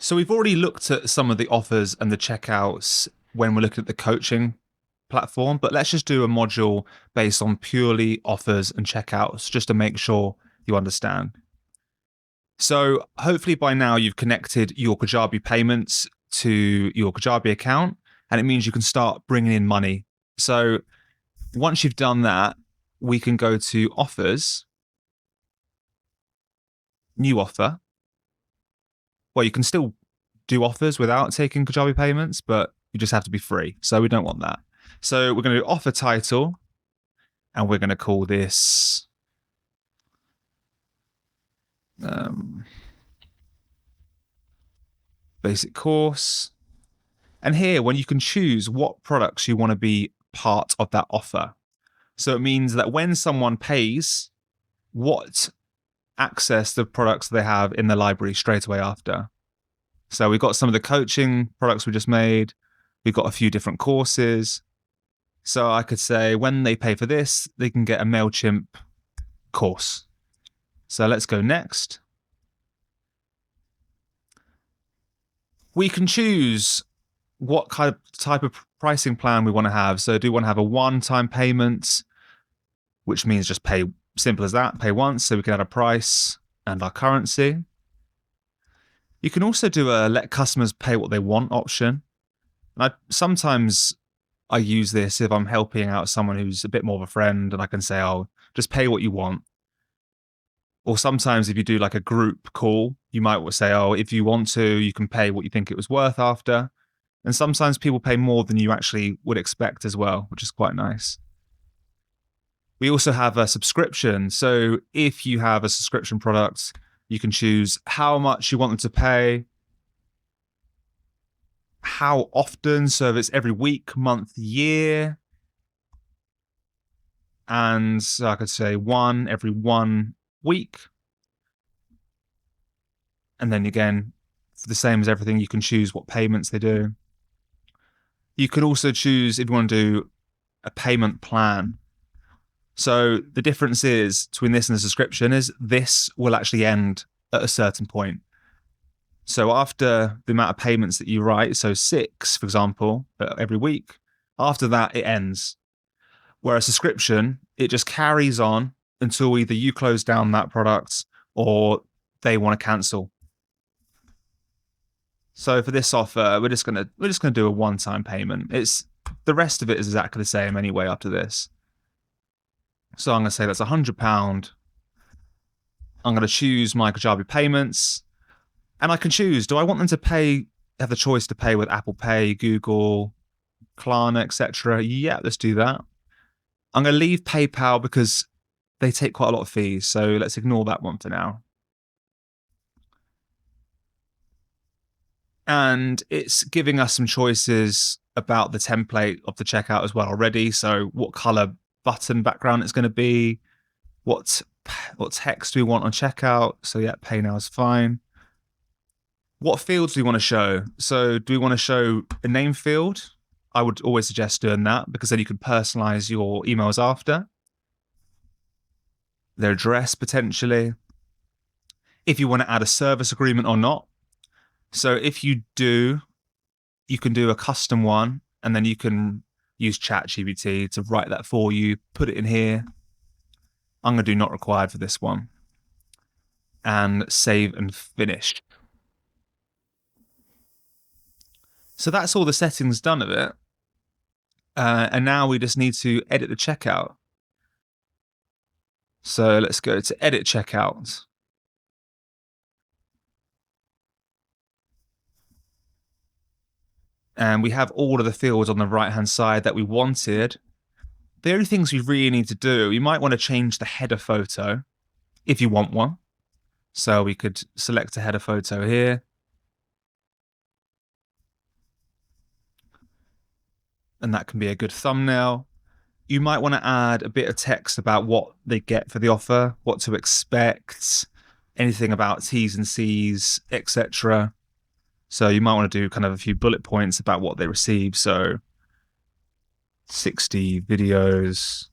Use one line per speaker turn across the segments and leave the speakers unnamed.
So we've already looked at some of the offers and the checkouts when we're looking at the coaching platform, but let's just do a module based on purely offers and checkouts just to make sure you understand. So hopefully by now you've connected your Kajabi payments to your Kajabi account, and it means you can start bringing in money. So once you've done that, we can go to offers, new offer. Well, you can still do offers without taking Kajabi payments, but you just have to be free. So we don't want that. So we're going to do offer title, and we're going to call this basic course. And here, when you can choose what products you want to be part of that offer. So it means that when someone pays, what access the products they have in the library straight away after. So we've got some of the coaching products we just made. We've got a few different courses. So I could say when they pay for this, they can get a MailChimp course. So let's go next. We can choose what kind of type of pricing plan we want to have. So do we want to have a one-time payment, which means just pay, simple as that, pay once, so we can add a price and our currency. You can also do a let customers pay what they want option. And sometimes I use this if I'm helping out someone who's a bit more of a friend, and I can say, oh, just pay what you want. Or sometimes if you do like a group call, you might say, oh, if you want to, you can pay what you think it was worth after. And sometimes people pay more than you actually would expect as well, which is quite nice. We also have a subscription. So if you have a subscription product, you can choose how much you want them to pay, how often, so if it's every week, month, year. And so I could say one every 1 week. And then again, the same as everything, you can choose what payments they do. You could also choose if you want to do a payment plan. So the difference is between this and the subscription is this will actually end at a certain point. So after the amount of payments that you write, so 6, for example, every week, after that, it ends. Whereas subscription, it just carries on until either you close down that product or they want to cancel. So for this offer, we're just gonna do a one-time payment. It's the rest of it is exactly the same anyway after this. So I'm gonna say that's £100. I'm gonna choose my Kajabi payments, and I can choose: do I want them to pay? Have the choice to pay with Apple Pay, Google, Klarna, etc. Yeah, let's do that. I'm gonna leave PayPal because they take quite a lot of fees, so let's ignore that one for now. And it's giving us some choices about the template of the checkout as well already. So what color button background it's going to be, what text we want on checkout. So yeah, pay now is fine. What fields do we want to show? So do we want to show a name field? I would always suggest doing that because then you can personalize your emails after. Their address potentially. If you want to add a service agreement or not. So if you do, you can do a custom one, and then you can use ChatGPT to write that for you, put it in here. I'm going to do not required for this one. And save and finish. So that's all the settings done of it. And now we just need to edit the checkout. So let's go to edit checkout. And we have all of the fields on the right-hand side that we wanted. The only things we really need to do, you might want to change the header photo if you want one. So we could select a header photo here. And that can be a good thumbnail. You might want to add a bit of text about what they get for the offer, what to expect, anything about T's and C's, etc. So you might want to do kind of a few bullet points about what they receive. So 60 videos,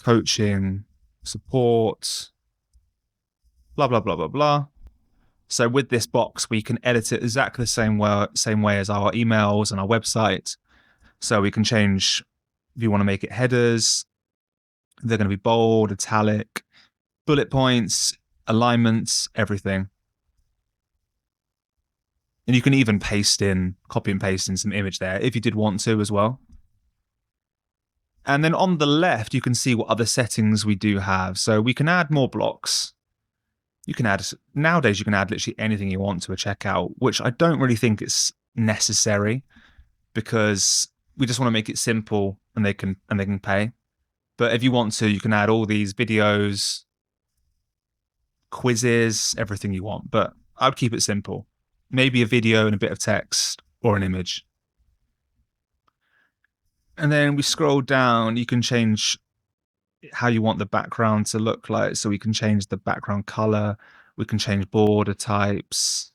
coaching, support, blah, blah, blah, blah, blah. So with this box, we can edit it exactly the same way as our emails and our website. So we can change, if you want to make it headers, they're going to be bold, italic, bullet points, alignments, everything. And you can even copy and paste in some image there if you did want to as well. And then on the left, you can see what other settings we do have. So we can add more blocks. Nowadays, you can add literally anything you want to a checkout, which I don't really think is necessary because we just want to make it simple and they can pay. But if you want to, you can add all these videos, quizzes, everything you want. But I would keep it simple. Maybe a video and a bit of text or an image. And then we scroll down, you can change how you want the background to look like. So we can change the background color. We can change border types.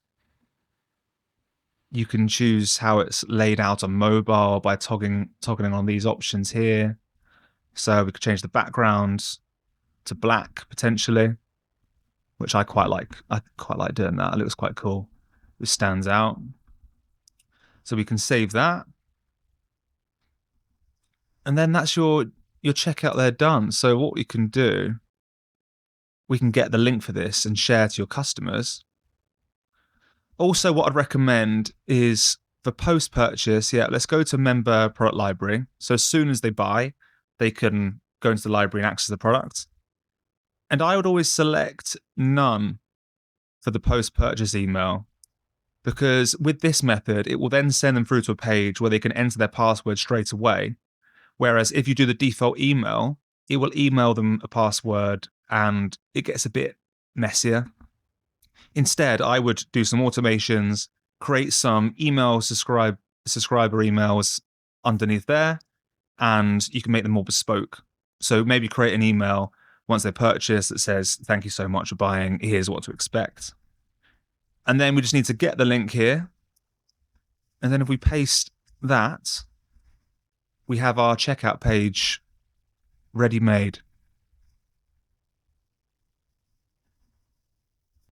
You can choose how it's laid out on mobile by toggling on these options here. So we could change the background to black potentially, which I quite like. I quite like doing that. It looks quite cool. It stands out. So we can save that. And then that's your checkout there done. So what we can do, we can get the link for this and share to your customers. Also, what I'd recommend is for post-purchase, let's go to member product library. So as soon as they buy, they can go into the library and access the product. And I would always select none for the post-purchase email, because with this method, it will then send them through to a page where they can enter their password straight away. Whereas if you do the default email, it will email them a password and it gets a bit messier. Instead, I would do some automations, create some subscriber emails underneath there, and you can make them more bespoke. So maybe create an email once they purchase that says, "Thank you so much for buying. Here's what to expect." And then we just need to get the link here. And then if we paste that, we have our checkout page ready-made.